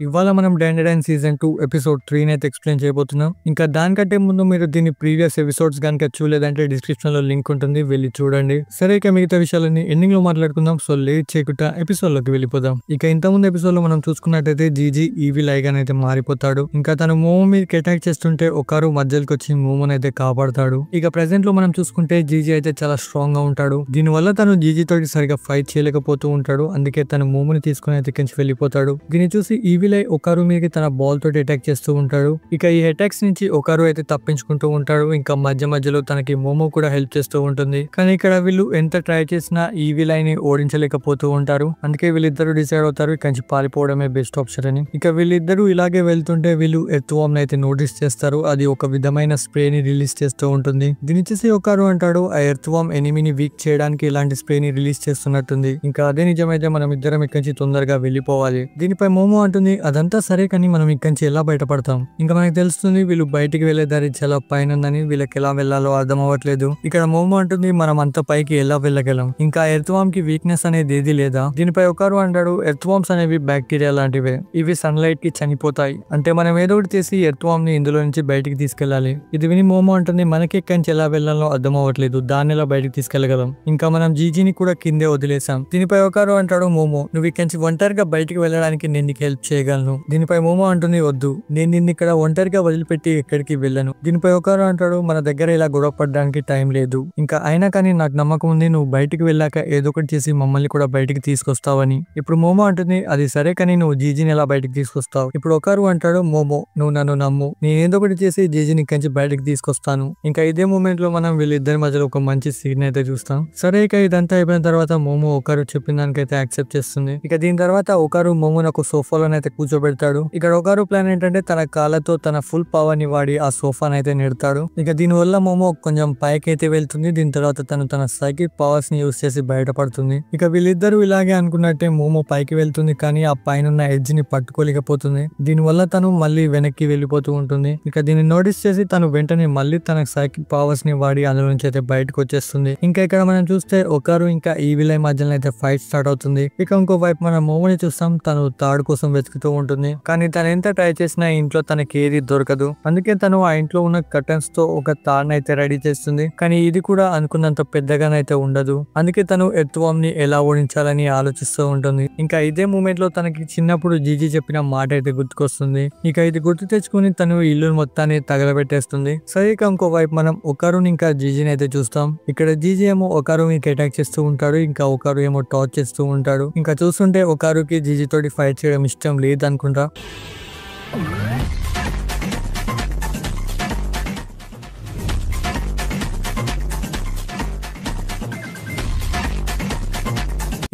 ఇవాళ మనం డాండెడ్ season 2 episode 3 అయితే ఎక్స్ప్లెయిన్ చేయబోతున్నాం. ఇంకా దానికంటే ముందు మీరు దీని ప్రీవియస్ ఎపిసోడ్స్ కనుక చూడలేదంటే డిస్క్రిప్షన్ లో లింక్ ఉంటుంది, వెళ్ళి చూడండి. సరే, ఇక మిగతా విషయాలన్నీ ఎండింగ్ లో మాట్లాడుకుందాం. సో లేట్ చేయకుండా ఎపిసోడ్ లోకి వెళ్ళిపోదాం. ఇక ఇంతకుముందు ఎపిసోడ్ లో మనం చూసుకున్నట్టయితే జీజీ ఈవిల్ ఐగా అయితే మారిపోతాడు. ఇంకా తను మోమో మీదకి అటాక్ చేస్తుంటే ఒకరు మధ్యలోకి వచ్చి మోమోని అయితే కాపాడతాడు. ఇక ప్రెసెంట్ లో మనం చూసుకుంటే జీజీ అయితే చాలా స్ట్రాంగ్ గా ఉంటాడు. దీనివల్ల తను జీజీ తోటి సరిగా ఫైట్ చేయలేకపోతూ ఉంటాడు. అందుకే తను మోమోని తీసుకుని అయితే కించి వెళ్ళిపోతాడు. దీన్ని చూసి ఈవిల్ ఐ ఒకరు మీదకి తన బాల్ తోటి అటాక్ చేస్తూ ఉంటాడు. ఇక ఈ అటాక్స్ నుంచి ఒకరు అయితే తప్పించుకుంటూ ఉంటాడు. ఇంకా మధ్య మధ్యలో తనకి మోమో కూడా హెల్ప్ చేస్తూ ఉంటుంది. కానీ ఇక్కడ వీళ్ళు ఎంత ట్రై చేసినా ఈవిల్ ఐని ఓడించలేకపోతూ ఉంటారు. అందుకే వీళ్ళిద్దరూ డిసైడ్ అవుతారు ఇక్కడి నుంచి పారిపోవడమే బెస్ట్ ఆప్షన్ అని. ఇక వీళ్ళిద్దరూ ఇలాగే వెళ్తుంటే వీళ్ళు ఎర్త్వామ్ అయితే నోటీస్ చేస్తారు. అది ఒక విధమైన స్ప్రే ని రిలీజ్ చేస్తూ ఉంటుంది. దీని చేసి ఒకరు అంటాడు ఆ ఎర్త్వామ్ ఎనిమిని వీక్ చేయడానికి ఇలాంటి స్ప్రే ని రిలీజ్ చేస్తున్నట్టుంది. ఇంకా అదే నిజమైతే మనం ఇద్దరం ఇక్కడి నుంచి తొందరగా వెళ్ళిపోవాలి. దీనిపై మోమో అంటుంది అదంతా సరే, కానీ మనం ఇక్కడి నుంచి ఎలా బయటపడతాం? ఇంకా మనకు తెలుస్తుంది వీళ్ళు బయటికి వెళ్లే దారి చాలా పైన ఉందని, వీళ్ళకి ఎలా వెళ్లాలో అర్థం అవ్వట్లేదు. ఇక్కడ మోమో అంటుంది మనం అంత పైకి ఎలా వెళ్ళగలం? ఇంకా ఎర్త్వామ్ కి వీక్నెస్ అనేది ఏది లేదా? దీనిపై ఒకరు అంటాడు ఎర్త్వామ్స్ అనేవి బ్యాక్టీరియా లాంటివే, ఇవి సన్లైట్ కి చనిపోతాయి. అంటే మనం ఏదో ఒకటి చేసి ఎర్త్వామ్ ని ఇందులో నుంచి బయటికి తీసుకెళ్లాలి. ఇది విని మోమో అంటుంది మనకి ఇక్కడి నుంచి ఎలా వెళ్లాలో అర్థం అవ్వట్లేదు, దాన్ని ఎలా బయటికి తీసుకెళ్లగలం? ఇంకా మనం జీజీని కూడా కిందే వదిలేసాం. దీనిపై ఒకరు అంటాడు మోమో నువ్వు ఇక్కడి నుంచి ఒంటరిగా బయటికి వెళ్ళడానికి నేను నీకు హెల్ప్ చేయగలను. దీనిపై మోమో అంటుంది వద్దు, నేను నిన్ను ఇక్కడ ఒంటరిగా వదిలిపెట్టి ఎక్కడికి వెళ్ళను. దీనిపై ఒకరు అంటాడు మన దగ్గర ఇలా గొడవ పడడానికి టైం లేదు. ఇంకా అయినా కానీ నాకు నమ్మకం ఉంది నువ్వు బయటికి వెళ్ళాక ఏదో ఒకటి చేసి మమ్మల్ని కూడా బయటికి తీసుకొస్తావని. ఇప్పుడు మోమో అంటుంది అది సరే, కానీ నువ్వు జీజీని ఎలా బయటికి తీసుకొస్తావు? ఇప్పుడు ఒకరు అంటాడు మోమో నువ్వు నన్ను నమ్ము, నేను ఏదో ఒకటి చేసి జీజీని ఇక్కడి నుంచి బయటికి తీసుకొస్తాను. ఇంకా ఇదే మూమెంట్ లో మనం వీళ్ళిద్దరి మధ్యలో ఒక మంచి సీన్ అయితే చూస్తాం. సరే, ఇక ఇదంతా అయిపోయిన తర్వాత మోమో ఒకరు చెప్పిన దానికైతే యాక్సెప్ట్ చేస్తుంది. ఇక దీని తర్వాత ఒకరు మోమోని ఒక సోఫాలోనైతే కూర్చోబెడతాడు. ఇక్కడ ఒకరు ప్లాన్ ఏంటంటే తన కాళ్ళతో తన ఫుల్ పవర్ ని వాడి ఆ సోఫాని అయితే నెడతాడు. ఇక దీని వల్ల మోమో కొంచెం పైకి అయితే వెళ్తుంది. దీని తర్వాత తన సైకిక్ పవర్స్ ని యూస్ చేసి బయటపడుతుంది. ఇక వీళ్ళిద్దరూ ఇలాగే అనుకున్నట్టే మోమో పైకి వెళ్తుంది, కానీ ఆ పైన ఎడ్జ్ ని పట్టుకోలేకపోతుంది. దీని వల్ల తను మళ్ళీ వెనక్కి వెళ్ళిపోతూ ఉంటుంది. ఇక దీన్ని నోటీస్ చేసి తను వెంటనే మళ్ళీ తన సైకిక్ పవర్స్ ని వాడి అందులో నుంచి అయితే బయటకు వచ్చేస్తుంది. ఇంకా ఇక్కడ మనం చూస్తే ఒకరు ఇంకా ఈవిల్ ఐ మధ్యలో అయితే ఫైట్ స్టార్ట్ అవుతుంది. ఇక ఇంకో వైపు మనం మోమోని చూస్తాం, తను తాడు కోసం వెతుకుతూ ఉంటుంది. కానీ తను ఎంత ట్రై చేసినా ఇంట్లో తనకి ఏది దొరకదు. అందుకే తను ఆ ఇంట్లో ఉన్న కర్టన్స్ తో ఒక తాడుని అయితే రెడీ చేస్తుంది. కానీ ఇది కూడా అనుకున్నంత పెద్దగానైతే ఉండదు. అందుకే తను ఎర్త్వామ్ ని ఎలా ఓడించాలని ఆలోచిస్తూ ఉంటుంది. ఇంకా ఇదే మూమెంట్ లో తనకి చిన్నప్పుడు జీజీ చెప్పిన మాట అయితే గుర్తుకొస్తుంది. ఇక ఇది గుర్తు తెచ్చుకుని తను ఇల్లు మొత్తాన్ని తగలబెట్టేస్తుంది. సరే, ఇక ఇంకో వైపు మనం ఒకరుని ఇంకా జీజీని అయితే చూస్తాం. ఇక్కడ జీజీ ఏమో ఒకరు మీకు అటాక్ చేస్తూ ఉంటాడు, ఇంకా ఒకరు ఏమో టార్చ్ చేస్తూ ఉంటాడు. ఇంకా చూస్తుంటే ఒకరుకి జీజీ తోటి ఫైట్ చేయడం ఇష్టం లేదనుకుంటా.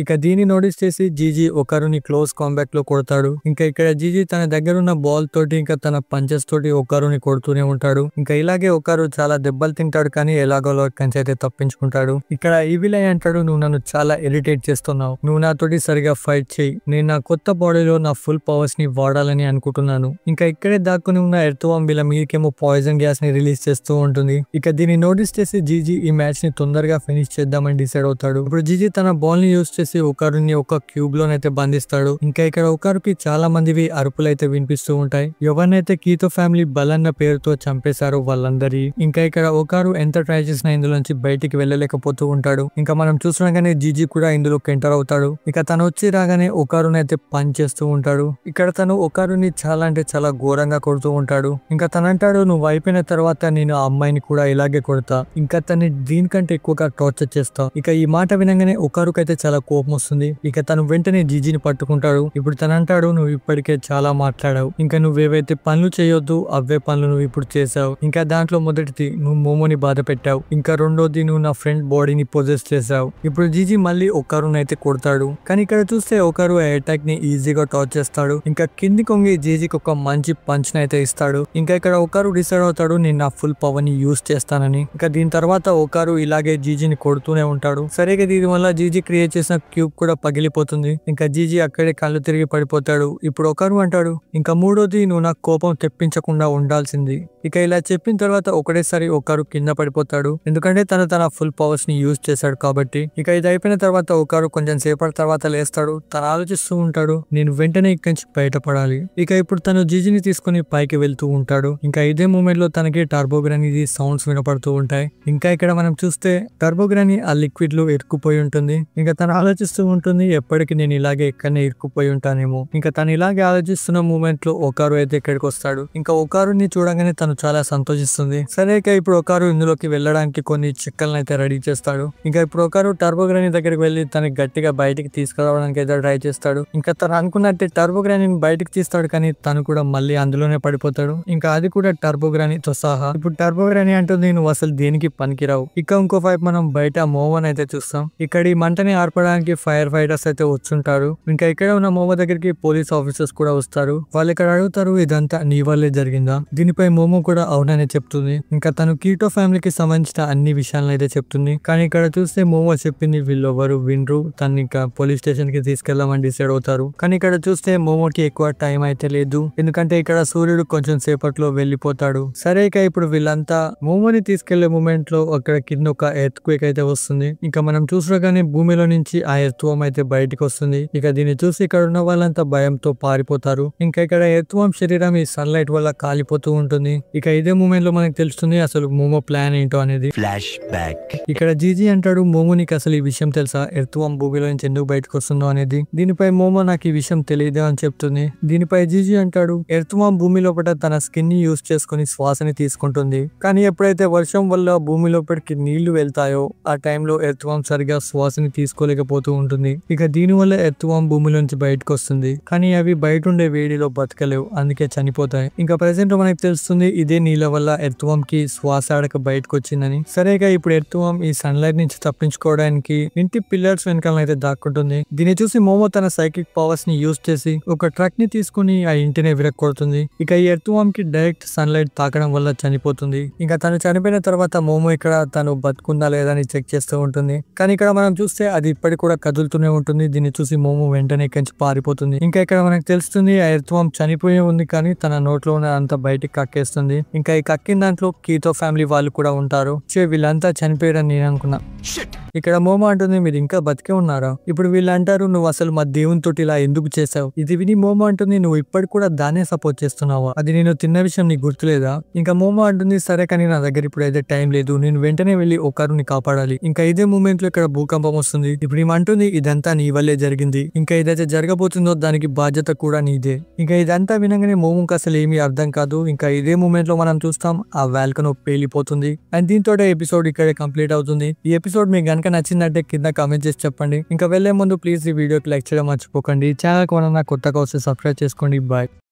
ఇక దీన్ని నోటీస్ చేసి జీజీ ఒకరుని క్లోజ్ కాంబాట్ లో కొడతాడు. ఇంకా ఇక్కడ జీజీ తన దగ్గర ఉన్న బాల్ తోటి ఇంకా తన పంచెస్ తోటి ఒకరుని కొడుతూనే ఉంటాడు. ఇంకా ఇలాగే ఒకరు చాలా దెబ్బలు తింటాడు, కానీ ఎలాగో కంచి అయితే తప్పించుకుంటాడు. ఇక్కడ ఈవిల్ ఐ అంటాడు నువ్వు నన్ను చాలా ఇరిటేట్ చేస్తున్నావు, నువ్వు నాతోటి సరిగా ఫైట్ చేయి, నేను నా కొత్త బాడీలో నా ఫుల్ పవర్స్ ని వాడాలని అనుకుంటున్నాను. ఇంకా ఇక్కడే దాక్కుని ఉన్న ఎర్త్వామ్ వీళ్ళ మీదకేమో పాయిజన్ గ్యాస్ ని రిలీజ్ చేస్తూ ఉంటుంది. ఇక దీన్ని నోటీస్ చేసి జీజీ ఈ మ్యాచ్ ని తొందరగా ఫినిష్ చేద్దామని డిసైడ్ అవుతాడు. ఇప్పుడు జీజీ తన బాల్ ని యూస్ చేసి ఒకరిని ఒక క్యూబ్ లోనైతే బంధిస్తాడు. ఇంకా ఇక్కడ ఒకరికి చాలా మందివి అరుపులు అయితే వినిపిస్తూ ఉంటాయి. ఎవరినైతే కీతో ఫ్యామిలీ బలన్న పేరుతో చంపేశారో వాళ్ళందరి. ఇంకా ఇక్కడ ఒకరు ఎంత ట్రై చేసినా ఇందులోంచి బయటికి వెళ్ళలేకపోతూ ఉంటాడు. ఇంకా మనం చూసినాగానే జీజీ కూడా ఇందులోకి ఎంటర్ అవుతాడు. ఇక తను వచ్చి రాగానే ఒకరునైతే పంచ్ చేస్తూ ఉంటాడు. ఇక్కడ తను ఒకరుని చాలా అంటే చాలా ఘోరంగా కొడుతూ ఉంటాడు. ఇంకా తనంటాడు నువ్వు అయిపోయిన తర్వాత నేను ఆ అమ్మాయిని కూడా ఇలాగే కొడతా, ఇంకా తన్ని దీనికంటే ఎక్కువగా టార్చర్ చేస్తా. ఇక ఈ మాట వినగానే ఒకరికైతే చాలా కోపం వస్తుంది. ఇక తను వెంటనే జీజీని పట్టుకుంటాడు. ఇప్పుడు తను అంటాడు నువ్వు ఇప్పటికే చాలా మాట్లాడావు, ఇంకా నువ్వేవైతే పనులు చేయొద్దు అవే పనులు నువ్వు ఇప్పుడు చేసావు. ఇంకా దాంట్లో మొదటిది నువ్వు మోమోని బాధ పెట్టావు, ఇంకా రెండోది నువ్వు నా ఫ్రెండ్ బాడీని పొజెస్ చేసావు. ఇప్పుడు జీజీ మళ్ళీ ఒకరునైతే కొడతాడు. కానీ ఇక్కడ చూస్తే ఒకరు అటాక్ ని ఈజీగా టార్చ్ చేస్తాడు. ఇంకా కింది కొంగి జీజీకి ఒక మంచి పంచ్ అయితే ఇస్తాడు. ఇంకా ఇక్కడ ఒకరు డిసైడ్ అవుతాడు నేను నా ఫుల్ పవర్ ని యూస్ చేస్తానని. ఇంకా దీని తర్వాత ఒకరు ఇలాగే జీజీని కొడుతూనే ఉంటాడు. సరిగా దీని వల్ల జీజీ క్రియేట్ చేసిన క్యూబ్ కూడా పగిలిపోతుంది. ఇంకా జీజీ అక్కడే కళ్ళు తిరిగి పడిపోతాడు. ఇప్పుడు ఒకరు అంటాడు, ఇంకా మూడోది నువ్వు నాకు కోపం తెప్పించకుండా ఉండాల్సింది. ఇక ఇలా చెప్పిన తర్వాత ఒకటేసారి ఒకరు కింద పడిపోతాడు. ఎందుకంటే తన ఫుల్ పవర్స్ ని యూజ్ చేశాడు కాబట్టి. ఇక ఇది అయిపోయిన తర్వాత ఒకరు కొంచెం సేపటి తర్వాత లేస్తాడు. తను ఆలోచిస్తూ ఉంటాడు, నేను వెంటనే ఇక్కడి నుంచి బయటపడాలి. ఇక ఇప్పుడు తను జీజీని తీసుకుని పైకి వెళ్తూ ఉంటాడు. ఇంకా ఇదే మూమెంట్ లో తనకి టర్బోగ్రానీ సౌండ్స్ వినపడుతూ ఉంటాయి. ఇంకా ఇక్కడ మనం చూస్తే టర్బోగ్రానీ ఆ లిక్విడ్ లో ఇరుక్కుపోయి ఉంటుంది. ఇంకా తను ఆలోచిస్తూ ఉంటుంది, ఎప్పటికీ నేను ఇలాగే ఎక్కడనే ఇరుక్కుపోయి ఉంటానేమో. ఇంకా తను ఇలాగే ఆలోచిస్తున్న మూమెంట్ లో ఒకరు అయితే ఇక్కడికి వస్తాడు. ఇంకా ఒకరుని చూడగానే తను చాలా సంతోషిస్తుంది. సరే ఇక ఇప్పుడు ఒకరు ఇందులోకి వెళ్ళడానికి కొన్ని చెక్కలను అయితే రెడీ చేస్తాడు. ఇంకా ఇప్పుడు ఒకరు టర్బోగ్రానీ దగ్గరికి వెళ్ళి తనకి గట్టిగా బయటికి తీసుకురావడానికి అయితే ట్రై చేస్తాడు. ఇంకా తను అనుకున్నట్టే టర్బోగ్రానీని బయటికి తీస్తాడు, కానీ తను కూడా మళ్ళీ అందులోనే పడిపోతాడు. ఇంకా అది కూడా టర్బోగ్రానీతో సహా. ఇప్పుడు టర్బోగ్రానీ అంటుంది, నువ్వు అసలు దేనికి పనికిరావు. ఇక ఇంకో వైపు మనం బయట మోవన్ అయితే చూస్తాం. ఇక్కడ ఈ మంటని ఆర్పడానికి ఫైర్ ఫైటర్స్ అయితే వచ్చుంటారు. ఇంకా ఇక్కడ ఉన్న మోమో దగ్గరికి పోలీస్ ఆఫీసర్స్ కూడా వస్తారు. వాళ్ళు ఇక్కడ అడుగుతారు, ఇదంతా నీ వల్లే జరిగిందా? దీనిపై మోమో కూడా అవుననే చెప్తుంది. ఇంకా తను కీటో ఫ్యామిలీకి సంబంధించిన అన్ని విషయాలను అయితే చెప్తుంది. కానీ ఇక్కడ చూస్తే మోమో చెప్పింది వీళ్ళు ఎవరు వినరు. తను ఇంకా పోలీస్ స్టేషన్ కి తీసుకెళ్దామని డిసైడ్ అవుతారు. కానీ ఇక్కడ చూస్తే మోమోకి ఎక్కువ టైం అయితే లేదు. ఎందుకంటే ఇక్కడ సూర్యుడు కొంచెం సేపట్లో వెళ్ళిపోతాడు. సరే ఇక ఇప్పుడు వీళ్ళంతా మోమోని తీసుకెళ్లే మూమెంట్ లో అక్కడ కింద ఒక ఎర్త్ క్వేక్ అయితే వస్తుంది. ఇంకా మనం చూసగానే భూమిలో నుంచి ఆ ఎర్త్వం అయితే బయటకు వస్తుంది. ఇక దీన్ని చూసి ఇక్కడ ఉన్న వాళ్ళంతా భయంతో పారిపోతారు. ఇంకా ఇక్కడ ఎర్త్వం శరీరం ఈ సన్లైట్ వల్ల కాలిపోతూ ఉంటుంది. ఇక ఇదే మూమెంట్ లో మనకు తెలుస్తుంది అసలు మోమో ప్లాన్ ఏంటో అనేది. Flash back. ఇక్కడ జీజీ అంటాడు, మోమోనికి అసలు ఈ విషయం తెలుసా, ఎర్త్వం భూమిలో నుంచి ఎందుకు బయటకు వస్తుందో అనేది. దీనిపై మోమో నాకు ఈ విషయం తెలియదు అని చెప్తుంది. దీనిపై జీజీ అంటాడు, ఎర్త్వం భూమి లోపల తన స్కిన్ ని యూజ్ చేసుకుని శ్వాసని తీసుకుంటుంది. కానీ ఎప్పుడైతే వర్షం వల్ల భూమి లోపలికి నీళ్లు వెళ్తాయో ఆ టైంలో ఎర్త్వం సరిగా శ్వాసని తీసుకోలేకపోతూ ఉంటుంది. ఇక దీని వల్ల ఎర్త్వం భూమిలోంచి బయటకు వస్తుంది. కానీ అవి బయట ఉండే వేడిలో బతకలేవు, అందుకే చనిపోతాయి. ఇంకా ప్రెసెంట్ మనకి తెలుస్తుంది ఇదే నీళ్ళ వల్ల ఎర్త్వం కి శ్వాస ఆడక బయటకు వచ్చిందని. సరేగా ఇప్పుడు ఎర్త్వం ఈ సన్లైట్ నుంచి తప్పించుకోవడానికి ఇంటి పిల్లర్స్ వెనకాల అయితే దాక్కుంటుంది. దీన్ని చూసి మోమో తన సైకిక్ పవర్స్ ని యూజ్ చేసి ఒక ట్రక్ ని తీసుకుని ఆ ఇంటిని విరక్కొడుతుంది. ఇక ఈ ఎర్త్వం కి డైరెక్ట్ సన్లైట్ తాకడం వల్ల చనిపోతుంది. ఇంకా తను చనిపోయిన తర్వాత మోమో ఇక్కడ తను బతుకుందా లేదా అని చెక్ చేస్తూ ఉంటుంది. కానీ ఇక్కడ మనం చూస్తే అది ఇప్పటికి కూడా కదులుతూనే ఉంటుంది. దీన్ని చూసి మోమో వెంటనే కంచి పారిపోతుంది. ఇంకా ఇక్కడ మనకు తెలుస్తుంది ఆ ఎర్త్వం చనిపోయి ఉంది, కానీ తన నోట్లో ఉన్న అంతా బయటికి కక్కేస్తుంది. ఇంకా ఈ కక్కిన దాంట్లో కీతో ఫ్యామిలీ వాళ్ళు కూడా ఉంటారు. వీళ్ళంతా చనిపోయారని నేను అనుకున్నా. ఇక్కడ మోమో అంటుంది, మీరు ఇంకా బతికే ఉన్నారా? ఇప్పుడు వీళ్ళు అంటారు, నువ్వు అసలు మా దేవునితో ఇలా ఎందుకు చేసావు? ఇది విని మోమో అంటుంది, నువ్వు ఇప్పటికి కూడా దాన్నే సపోర్ట్ చేస్తున్నావా? అది నేను తిన్న విషయం నీకు గుర్తులేదా? ఇంకా మోమో అంటుంది, సరే కానీ నా దగ్గర ఇప్పుడు అయితే టైం లేదు, నేను వెంటనే వెళ్ళి ఒకరిని కాపాడాలి. ఇంకా ఇదే మూమెంట్ లో ఇక్కడ భూకంపం వస్తుంది. ఇప్పుడు ఏమంటుంది, ఇదంతా నీ వల్లే జరిగింది. ఇంకా ఏదైతే జరగబోతుందో దానికి బాధ్యత కూడా నీదే. ఇంకా ఇదంతా వినగానే మోమోకి అసలు ఏమీ అర్థం కాదు. ఇంకా ఇదే మూమెంట్ లో మనం చూస్తాం ఆ వాల్కనో పేలిపోతుంది. అండ్ దీంతో ఎపిసోడ్ ఇక్కడే కంప్లీట్ అవుతుంది. ఈ ఎపిసోడ్ మీకు గనక నచ్చిందంటే కింద కామెంట్ చేసి చెప్పండి. ఇంకా వెళ్లే ముందు ప్లీజ్ ఈ వీడియోకి లైక్ చేయడం మర్చిపోకండి. ఛానల్ కొనన్నా కొత్తగా వస్తే సబ్స్క్రైబ్ చేసుకోండి. బాయ్.